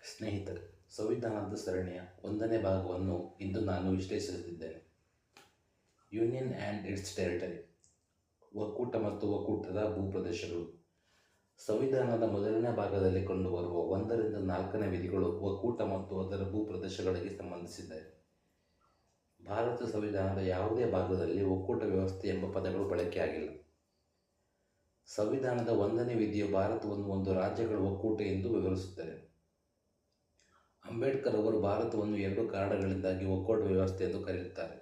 ಸ್ನೇಹಿತರೆ, ಸಂವಿಧಾನದ ಸರಣಿಯ 1ನೇ ಭಾಗವನ್ನು ಇಂದು ನಾನು ವಿಶ್ಲೇಷಿಸುತ್ತಿದ್ದೇನೆ. ಯೂನಿಯನ್ ಆ್ಯಂಡ್ ಇಟ್ಸ್ ಟೆರಿಟರಿ, ಒಕ್ಕೂಟ ಮತ್ತು ಒಕ್ಕೂಟದ ಭೂಪ್ರದೇಶಗಳು. ಸಂವಿಧಾನದ ಮೊದಲನೇ ಭಾಗದಲ್ಲಿ ಕಂಡುಬರುವ 1ರಿಂದ 4ನೇ ವಿಧಿಗಳು ಒಕ್ಕೂಟ ಮತ್ತು ಅದರ ಭೂಪ್ರದೇಶಗಳಿಗೆ ಸಂಬಂಧಿಸಿವೆ. ಭಾರತ ಸಂವಿಧಾನದ ಯಾವುದೇ ಭಾಗದಲ್ಲಿ ಒಕ್ಕೂಟ ವ್ಯವಸ್ಥೆ ಎಂಬ ಪದಗಳು ಬಳಕೆಯಾಗಿಲ್ಲ. ಸಂವಿಧಾನದ 1ನೇ ವಿಧಿಯು ಭಾರತವನ್ನು ಒಂದು ರಾಜ್ಯಗಳ ಒಕ್ಕೂಟ ಎಂದು ವಿವರಿಸುತ್ತದೆ. ಅಂಬೇಡ್ಕರ್ ಅವರು ಭಾರತವನ್ನು 2 ಕಾರಣಗಳಿಂದಾಗಿ ಒಕ್ಕೂಟ ವ್ಯವಸ್ಥೆ ಎಂದು ಕರೆಯುತ್ತಾರೆ.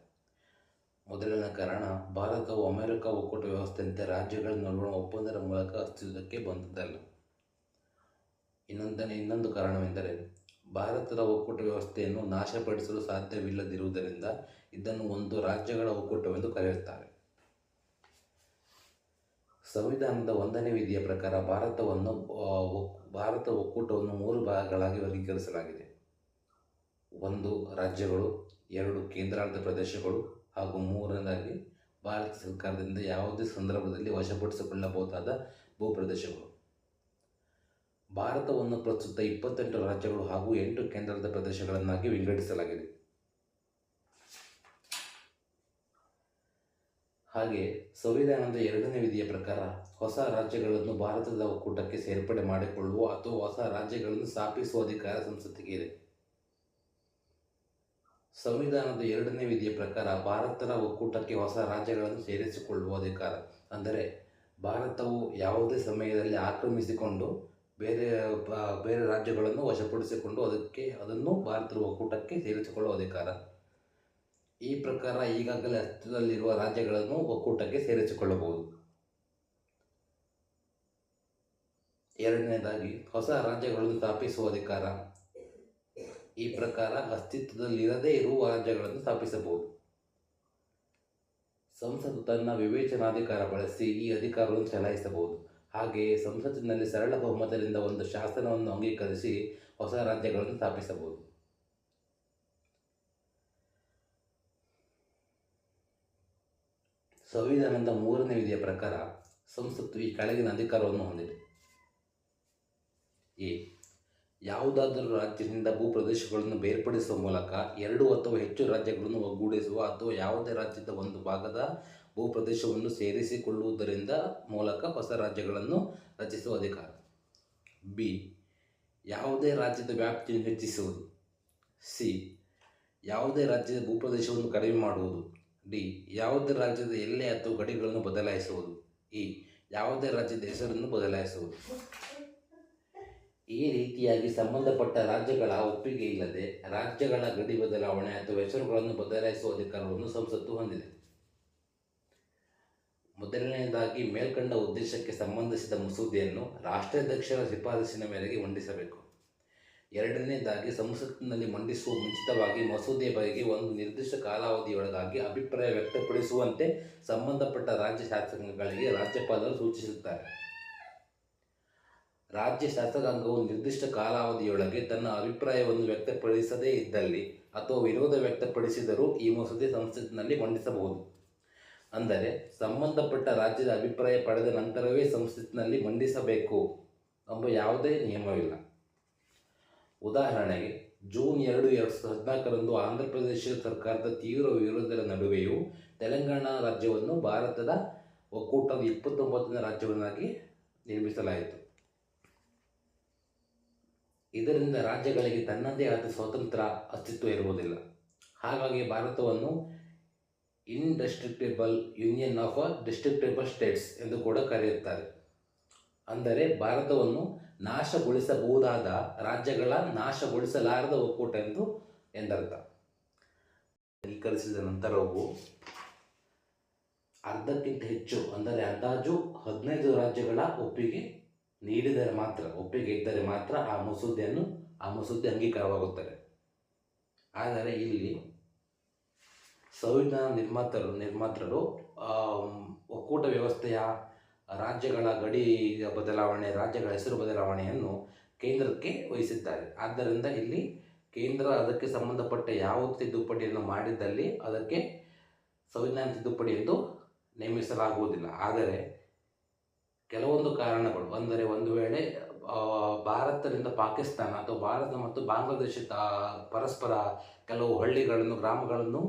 ಮೊದಲನೇ ಕಾರಣ, ಭಾರತವು ಅಮೆರಿಕ ಒಕ್ಕೂಟ ವ್ಯವಸ್ಥೆಯಂತೆ ರಾಜ್ಯಗಳ ನಡುವಣ ಒಪ್ಪಂದದ ಮೂಲಕ ಅಸ್ತಿತ್ವಕ್ಕೆ ಬಂದದ್ದಲ್ಲ. ಇನ್ನೊಂದು ಕಾರಣವೆಂದರೆ, ಭಾರತದ ಒಕ್ಕೂಟ ವ್ಯವಸ್ಥೆಯನ್ನು ನಾಶಪಡಿಸಲು ಸಾಧ್ಯವಿಲ್ಲದಿರುವುದರಿಂದ ಇದನ್ನು ಒಂದು ರಾಜ್ಯಗಳ ಒಕ್ಕೂಟವೆಂದು ಕರೆಯುತ್ತಾರೆ. ಸಂವಿಧಾನದ 1ನೇ ವಿಧಿಯ ಪ್ರಕಾರ ಭಾರತ ಒಕ್ಕೂಟವನ್ನು 3 ಭಾಗಗಳಾಗಿ ವರ್ಗೀಕರಿಸಲಾಗಿದೆ. 1 ರಾಜ್ಯಗಳು, 2 ಕೇಂದ್ರಾಡಳಿತ ಪ್ರದೇಶಗಳು ಹಾಗೂ 3ನೇದಾಗಿ ಭಾರತ ಸರ್ಕಾರದಿಂದ ಯಾವುದೇ ಸಂದರ್ಭದಲ್ಲಿ ವಶಪಡಿಸಿಕೊಳ್ಳಬಹುದಾದ ಭೂಪ್ರದೇಶಗಳು. ಭಾರತವನ್ನು ಪ್ರಸ್ತುತ 28 ರಾಜ್ಯಗಳು ಹಾಗೂ 8 ಕೇಂದ್ರಾಡಳಿತ ಪ್ರದೇಶಗಳನ್ನಾಗಿ ವಿಂಗಡಿಸಲಾಗಿದೆ. ಹಾಗೆ ಸಂವಿಧಾನದ 2ನೇ ವಿಧಿಯ ಪ್ರಕಾರ ಹೊಸ ರಾಜ್ಯಗಳನ್ನು ಭಾರತದ ಒಕ್ಕೂಟಕ್ಕೆ ಸೇರ್ಪಡೆ ಮಾಡಿಕೊಳ್ಳುವ ಅಥವಾ ಹೊಸ ರಾಜ್ಯಗಳನ್ನು ಸ್ಥಾಪಿಸುವ ಅಧಿಕಾರ ಸಂಸತ್ತಿಗೆ ಇದೆ. ಸಂವಿಧಾನದ 2ನೇ ವಿಧಿಯ ಪ್ರಕಾರ ಭಾರತದ ಒಕ್ಕೂಟಕ್ಕೆ ಹೊಸ ರಾಜ್ಯಗಳನ್ನು ಸೇರಿಸಿಕೊಳ್ಳುವ ಅಧಿಕಾರ, ಅಂದರೆ ಭಾರತವು ಯಾವುದೇ ಸಮಯದಲ್ಲಿ ಆಕ್ರಮಿಸಿಕೊಂಡು ಬೇರೆ ರಾಜ್ಯಗಳನ್ನು ವಶಪಡಿಸಿಕೊಂಡು ಅದನ್ನು ಭಾರತದ ಒಕ್ಕೂಟಕ್ಕೆ ಸೇರಿಸಿಕೊಳ್ಳುವ ಅಧಿಕಾರ. ಈ ಪ್ರಕಾರ ಈಗಾಗಲೇ ಅಸ್ತಿತ್ವದಲ್ಲಿರುವ ರಾಜ್ಯಗಳನ್ನು ಒಕ್ಕೂಟಕ್ಕೆ ಸೇರಿಸಿಕೊಳ್ಳಬಹುದು. 2ನೇದಾಗಿ ಹೊಸ ರಾಜ್ಯಗಳನ್ನು ಸ್ಥಾಪಿಸುವ ಅಧಿಕಾರ. ಈ ಪ್ರಕಾರ ಅಸ್ತಿತ್ವದಲ್ಲಿರದೇ ಇರುವ ರಾಜ್ಯಗಳನ್ನು ಸ್ಥಾಪಿಸಬಹುದು. ಸಂಸತ್ತು ತನ್ನ ವಿವೇಚನಾಧಿಕಾರ ಬಳಸಿ ಈ ಅಧಿಕಾರವನ್ನು ಚಲಾಯಿಸಬಹುದು. ಹಾಗೆಯೇ ಸಂಸತ್ತಿನಲ್ಲಿ ಸರಳ ಬಹುಮತದಿಂದ ಒಂದು ಶಾಸನವನ್ನು ಅಂಗೀಕರಿಸಿ ಹೊಸ ರಾಜ್ಯಗಳನ್ನು ಸ್ಥಾಪಿಸಬಹುದು. ಸಂವಿಧಾನದ 3ನೇ ವಿಧಿಯ ಪ್ರಕಾರ ಸಂಸತ್ತು ಈ ಕೆಳಗಿನ ಅಧಿಕಾರವನ್ನು ಹೊಂದಿದೆ. ಎ. ಯಾವುದಾದರೂ ರಾಜ್ಯದಿಂದ ಭೂಪ್ರದೇಶಗಳನ್ನು ಬೇರ್ಪಡಿಸುವ ಮೂಲಕ 2 ಅಥವಾ ಹೆಚ್ಚು ರಾಜ್ಯಗಳನ್ನು ಒಗ್ಗೂಡಿಸುವ ಅಥವಾ ಯಾವುದೇ ರಾಜ್ಯದ ಒಂದು ಭಾಗದ ಭೂಪ್ರದೇಶವನ್ನು ಸೇರಿಸಿಕೊಳ್ಳುವುದರಿಂದ ಮೂಲಕ ಹೊಸ ರಾಜ್ಯಗಳನ್ನು ರಚಿಸುವ ಅಧಿಕಾರ. ಬಿ. ಯಾವುದೇ ರಾಜ್ಯದ ವ್ಯಾಪ್ತಿಯನ್ನು ಹೆಚ್ಚಿಸುವುದು. ಸಿ. ಯಾವುದೇ ರಾಜ್ಯದ ಭೂಪ್ರದೇಶವನ್ನು ಕಡಿಮೆ ಮಾಡುವುದು. ಡಿ. ಯಾವುದೇ ರಾಜ್ಯದ ಎಲ್ಲೆ ಅಥವಾ ಗಡಿಗಳನ್ನು ಬದಲಾಯಿಸುವುದು. ಇ. ಯಾವುದೇ ರಾಜ್ಯದ ಹೆಸರನ್ನು ಬದಲಾಯಿಸುವುದು. ಈ ರೀತಿಯಾಗಿ ಸಂಬಂಧಪಟ್ಟ ರಾಜ್ಯಗಳ ಒಪ್ಪಿಗೆ ಇಲ್ಲದೆ ರಾಜ್ಯಗಳ ಗಡಿ ಬದಲಾವಣೆ ಅಥವಾ ಹೆಸರುಗಳನ್ನು ಬದಲಾಯಿಸುವ ಅಧಿಕಾರವನ್ನು ಸಂಸತ್ತು ಹೊಂದಿದೆ. ಮೊದಲನೆಯದಾಗಿ ಮೇಲ್ಕಂಡ ಉದ್ದೇಶಕ್ಕೆ ಸಂಬಂಧಿಸಿದ ಮಸೂದೆಯನ್ನು ರಾಷ್ಟ್ರಾಧ್ಯಕ್ಷರ ಶಿಫಾರಸಿನ ಮೇರೆಗೆ ಮಂಡಿಸಬೇಕು. 2ನೇದಾಗಿ ಸಂಸತ್ತಿನಲ್ಲಿ ಮಂಡಿಸುವ ಮುಂಚಿತವಾಗಿ ಮಸೂದೆಯ ಬಗ್ಗೆ ಒಂದು ನಿರ್ದಿಷ್ಟ ಕಾಲಾವಧಿಯೊಳಗಾಗಿ ಅಭಿಪ್ರಾಯ ವ್ಯಕ್ತಪಡಿಸುವಂತೆ ಸಂಬಂಧಪಟ್ಟ ರಾಜ್ಯ ಶಾಸಕಾಂಗಗಳಿಗೆ ರಾಜ್ಯಪಾಲರು ಸೂಚಿಸುತ್ತಾರೆ. ರಾಜ್ಯ ಶಾಸಕಾಂಗವು ನಿರ್ದಿಷ್ಟ ಕಾಲಾವಧಿಯೊಳಗೆ ತನ್ನ ಅಭಿಪ್ರಾಯವನ್ನು ವ್ಯಕ್ತಪಡಿಸದೇ ಇದ್ದಲ್ಲಿ ಅಥವಾ ವಿರೋಧ ವ್ಯಕ್ತಪಡಿಸಿದರೂ ಈ ಮಸೂದೆ ಸಂಸತ್ತಿನಲ್ಲಿ ಮಂಡಿಸಬಹುದು. ಅಂದರೆ ಸಂಬಂಧಪಟ್ಟ ರಾಜ್ಯದ ಅಭಿಪ್ರಾಯ ಪಡೆದ ನಂತರವೇ ಸಂಸತ್ತಿನಲ್ಲಿ ಮಂಡಿಸಬೇಕು ಎಂಬ ಯಾವುದೇ ನಿಯಮವಿಲ್ಲ. ಉದಾಹರಣೆಗೆ, ಜೂನ್ 2, 2014ರಂದು ಆಂಧ್ರಪ್ರದೇಶ ಸರ್ಕಾರದ ತೀವ್ರ ವಿರೋಧದ ನಡುವೆಯೂ ತೆಲಂಗಾಣ ರಾಜ್ಯವನ್ನು ಭಾರತದ ಒಕ್ಕೂಟದ 29ನೇ ರಾಜ್ಯವನ್ನಾಗಿ ನಿರ್ಮಿಸಲಾಯಿತು. ಇದರಿಂದ ರಾಜ್ಯಗಳಿಗೆ ತನ್ನದೇ ಆದ ಸ್ವತಂತ್ರ ಅಸ್ತಿತ್ವ ಇರುವುದಿಲ್ಲ. ಹಾಗಾಗಿ ಭಾರತವನ್ನು ಇಂಡಿಸ್ಟ್ರಿಕ್ಟಬಲ್ ಯೂನಿಯನ್ ಆಫ್ ಡಿಸ್ಟ್ರಿಕ್ಟಬಲ್ ಸ್ಟೇಟ್ಸ್ ಎಂದು ಕೂಡ ಕರೆಯುತ್ತಾರೆ. ಅಂದರೆ ಭಾರತವನ್ನು ನಾಶಗೊಳಿಸಬಹುದಾದ ರಾಜ್ಯಗಳ ನಾಶಗೊಳಿಸಲಾರದ ಒಕ್ಕೂಟ ಎಂದರ್ಥ. ವರ್ಗೀಕರಿಸಿದ ನಂತರವೂ ಅರ್ಧಕ್ಕಿಂತ ಹೆಚ್ಚು, ಅಂದರೆ ಅಂದಾಜು 15 ರಾಜ್ಯಗಳ ಒಪ್ಪಿಗೆ ಇದ್ದರೆ ಮಾತ್ರ ಆ ಮಸೂದೆ ಅಂಗೀಕಾರವಾಗುತ್ತದೆ. ಆದರೆ ಇಲ್ಲಿ ಸಂವಿಧಾನ ನಿರ್ಮಾತೃರು ಒಕ್ಕೂಟ ವ್ಯವಸ್ಥೆಯ ರಾಜ್ಯಗಳ ಗಡಿ ಬದಲಾವಣೆ, ರಾಜ್ಯಗಳ ಹೆಸರು ಬದಲಾವಣೆಯನ್ನು ಕೇಂದ್ರಕ್ಕೆ ವಹಿಸಿದ್ದಾರೆ. ಆದ್ದರಿಂದ ಇಲ್ಲಿ ಕೇಂದ್ರ ಅದಕ್ಕೆ ಸಂಬಂಧಪಟ್ಟ ಯಾವ ತಿದ್ದುಪಡಿಯನ್ನು ಮಾಡಿದ್ದಲ್ಲಿ ಅದಕ್ಕೆ ಸಂವಿಧಾನ ತಿದ್ದುಪಡಿ ಎಂದು ನೇಮಿಸಲಾಗುವುದಿಲ್ಲ. ಆದರೆ ಕೆಲವೊಂದು ಕಾರಣಗಳು, ಅಂದರೆ ಒಂದು ವೇಳೆ ಭಾರತದಿಂದ ಪಾಕಿಸ್ತಾನ ಅಥವಾ ಭಾರತ ಮತ್ತು ಬಾಂಗ್ಲಾದೇಶ ಪರಸ್ಪರ ಕೆಲವು ಹಳ್ಳಿಗಳನ್ನು ಗ್ರಾಮಗಳನ್ನು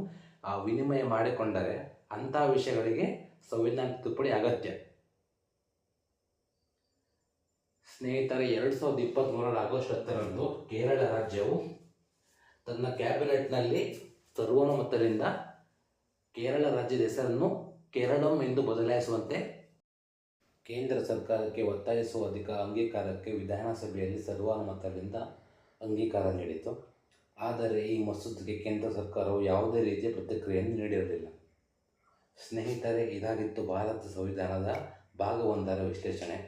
ವಿನಿಮಯ ಮಾಡಿಕೊಂಡರೆ ಅಂಥ ವಿಷಯಗಳಿಗೆ ಸಂವಿಧಾನ ತಿದ್ದುಪಡಿ ಅಗತ್ಯ. ಸ್ನೇಹಿತರೆ, 2023 ಆಗಸ್ಟ್ 10ರಂದು ಕೇರಳ ರಾಜ್ಯವು ತನ್ನ ಕ್ಯಾಬಿನೆಟ್ನಲ್ಲಿ ಸರ್ವಾನುಮತದಿಂದ ಕೇರಳ ರಾಜ್ಯದ ಹೆಸರನ್ನು ಕೇರಳಂ ಎಂದು ಬದಲಾಯಿಸುವಂತೆ ಕೇಂದ್ರ ಸರ್ಕಾರಕ್ಕೆ ಒತ್ತಾಯಿಸುವ ಅಂಗೀಕಾರಕ್ಕೆ ವಿಧಾನಸಭೆಯಲ್ಲಿ ಸರ್ವಾನುಮತದಿಂದ ಅಂಗೀಕಾರ ನೀಡಿತು. ಆದರೆ ಈ ಮಸೂದೆಗೆ ಕೇಂದ್ರ ಸರ್ಕಾರವು ಯಾವುದೇ ರೀತಿಯ ಪ್ರತಿಕ್ರಿಯೆಯನ್ನು ನೀಡಿರಲಿಲ್ಲ. ಸ್ನೇಹಿತರೆ, ಇದಾಗಿತ್ತು ಭಾರತ ಸಂವಿಧಾನದ ಭಾಗ 1ರ ವಿಶ್ಲೇಷಣೆ.